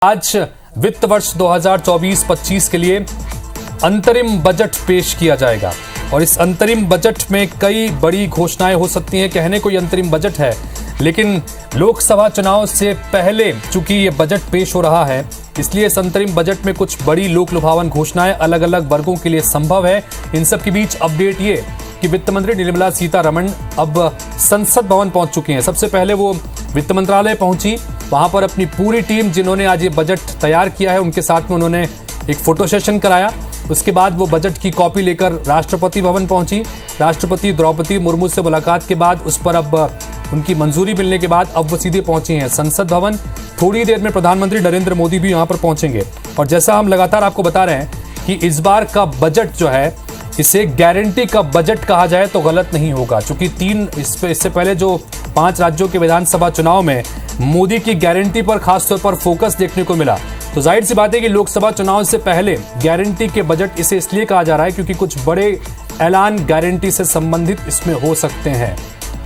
आज वित्त वर्ष 2024-25 के लिए अंतरिम बजट पेश किया जाएगा और इस अंतरिम बजट में कई बड़ी घोषणाएं हो सकती हैं। कहने को ये अंतरिम बजट है, लेकिन लोकसभा चुनाव से पहले चूंकि ये बजट पेश हो रहा है, इसलिए इस अंतरिम बजट में कुछ बड़ी लोक लुभावन घोषणाएं अलग अलग वर्गों के लिए संभव है। इन सब के बीच अपडेट ये कि वित्त मंत्री निर्मला सीतारमण अब संसद भवन पहुंच चुकी हैं। सबसे पहले वो वित्त मंत्रालय पहुंची, वहां पर अपनी पूरी टीम जिन्होंने आज ये बजट तैयार किया है उनके साथ में उन्होंने एक फोटो सेशन कराया। उसके बाद वो बजट की कॉपी लेकर राष्ट्रपति भवन पहुंची। राष्ट्रपति द्रौपदी मुर्मू से मुलाकात के बाद उस पर अब उनकी मंजूरी मिलने के बाद अब वो सीधे पहुंची हैं संसद भवन। थोड़ी देर में प्रधानमंत्री नरेंद्र मोदी भी यहाँ पर पहुंचेंगे और जैसा हम लगातार आपको बता रहे हैं कि इस बार का बजट जो है इसे गारंटी का बजट कहा जाए तो गलत नहीं होगा, क्योंकि इससे पहले जो 5 राज्यों के विधानसभा चुनाव में मोदी की गारंटी पर खासतौर पर फोकस देखने को मिला। तो जाहिर सी बात है कि लोकसभा चुनाव से पहले गारंटी के बजट इसे इसलिए कहा जा रहा है क्योंकि कुछ बड़े ऐलान गारंटी से संबंधित इसमें हो सकते हैं।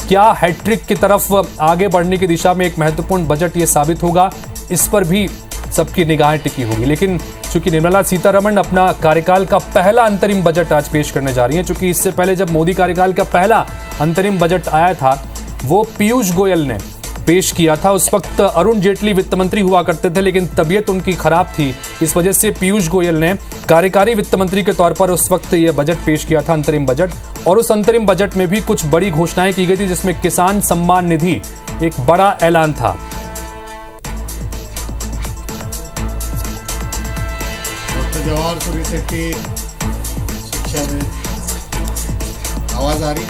क्या हैट्रिक की तरफ आगे बढ़ने की दिशा में एक महत्वपूर्ण बजट ये साबित होगा, इस पर भी सबकी निगाहें टिकी होगी। लेकिन चूंकि निर्मला सीतारमण अपना कार्यकाल का पहला अंतरिम बजट आज पेश करने जा रही हैं, चूंकि इससे पहले जब मोदी कार्यकाल का पहला अंतरिम बजट आया था वो पीयूष गोयल ने पेश किया था। उस वक्त अरुण जेटली वित्त मंत्री हुआ करते थे, लेकिन तबीयत उनकी खराब थी, इस वजह से पीयूष गोयल ने कार्यकारी वित्त मंत्री के तौर पर उस वक्त ये बजट पेश किया था, अंतरिम बजट। और उस अंतरिम बजट में भी कुछ बड़ी घोषणाएं की गई थी, जिसमें किसान सम्मान निधि एक बड़ा ऐलान था। जवाहर सूरी शेट्टी शिक्षा में आवाज आ रही।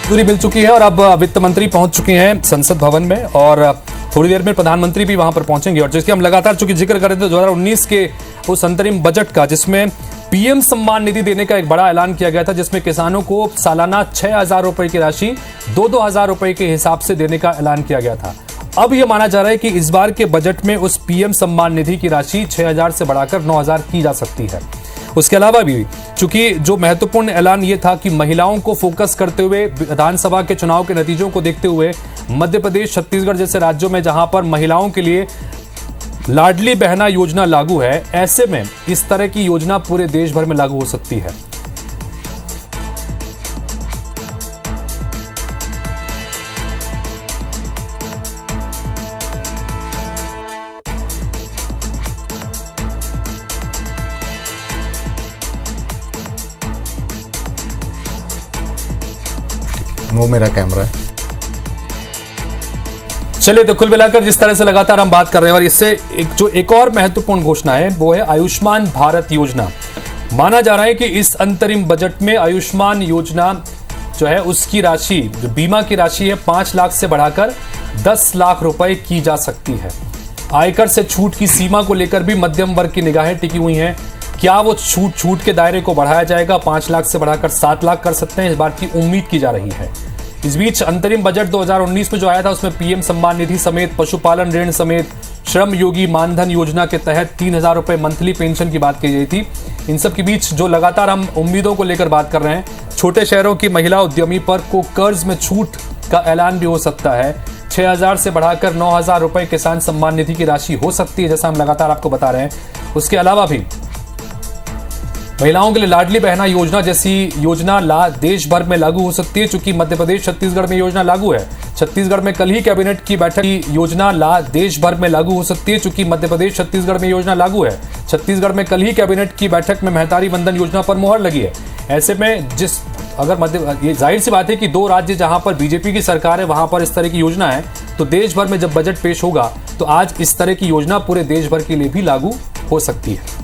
मंजूरी मिल चुकी है और अब वित्त मंत्री पहुंच चुके हैं संसद भवन में और थोड़ी देर में प्रधानमंत्री भी वहां पर पहुंचेंगे। और जिसके हम लगातार चूंकि जिक्र कर रहे थे 2019 के उस अंतरिम बजट का, जिसमें पीएम सम्मान निधि देने का एक बड़ा ऐलान किया गया था, जिसमें किसानों को सालाना 6,000 रुपए की राशि 2-2 हजार रुपए के हिसाब से देने का ऐलान किया गया था। अब यह माना जा रहा है कि इस बार के बजट में उस पीएम सम्मान निधि की राशि 6,000 से बढ़ाकर 9,000 की जा सकती है। उसके अलावा भी चूंकि जो महत्वपूर्ण ऐलान ये था कि महिलाओं को फोकस करते हुए विधानसभा के चुनाव के नतीजों को देखते हुए मध्य प्रदेश, छत्तीसगढ़ जैसे राज्यों में जहां पर महिलाओं के लिए लाडली बहना योजना लागू है, ऐसे में इस तरह की योजना पूरे देश भर में लागू हो सकती है। वो मेरा कैमरा है। चलिए, तो कुल मिलाकर जिस तरह से लगातार हम बात कर रहे हैं और इससे एक और महत्वपूर्ण घोषणा है वो है आयुष्मान भारत योजना। माना जा रहा है कि इस अंतरिम बजट में आयुष्मान योजना जो है उसकी राशि, जो बीमा की राशि है, 5 लाख से बढ़ाकर 10 लाख रुपए की जा सकती है। आयकर से छूट की सीमा को लेकर भी मध्यम वर्ग की निगाहें टिकी हुई हैं। क्या वो छूट के दायरे को बढ़ाया जाएगा, 5 लाख से बढ़ाकर 7 लाख कर सकते हैं, इस बात की उम्मीद की जा रही है। इस बीच अंतरिम बजट 2019 में जो आया था उसमें पीएम सम्मान निधि समेत पशुपालन ऋण समेत श्रम योगी मानधन योजना के तहत 3,000 रुपए मंथली पेंशन की बात की गई थी। इन सब के बीच जो लगातार हम उम्मीदों को लेकर बात कर रहे हैं, छोटे शहरों की महिला उद्यमी पर को कर्ज में छूट का ऐलान भी हो सकता है। 6,000 से बढ़ाकर 9,000 रुपए किसान सम्मान निधि की राशि हो सकती है, जैसा हम लगातार आपको बता रहे हैं। उसके अलावा भी महिलाओं के लिए लाडली बहना योजना जैसी योजना देश भर में लागू हो सकती है। चूंकि मध्य प्रदेश, छत्तीसगढ़ में योजना लागू है, छत्तीसगढ़ में कल ही कैबिनेट की बैठक की योजना देश भर में लागू हो सकती है। चूंकि मध्य प्रदेश, छत्तीसगढ़ में योजना लागू है, छत्तीसगढ़ में कल ही कैबिनेट की बैठक में महतारी वंदन योजना पर मुहर लगी है। ऐसे में ये जाहिर सी बात है कि 2 राज्य जहां पर बीजेपी की सरकार है वहां पर इस तरह की योजना है, तो देश भर में जब बजट पेश होगा तो आज इस तरह की योजना पूरे देश भर के लिए भी लागू हो सकती है।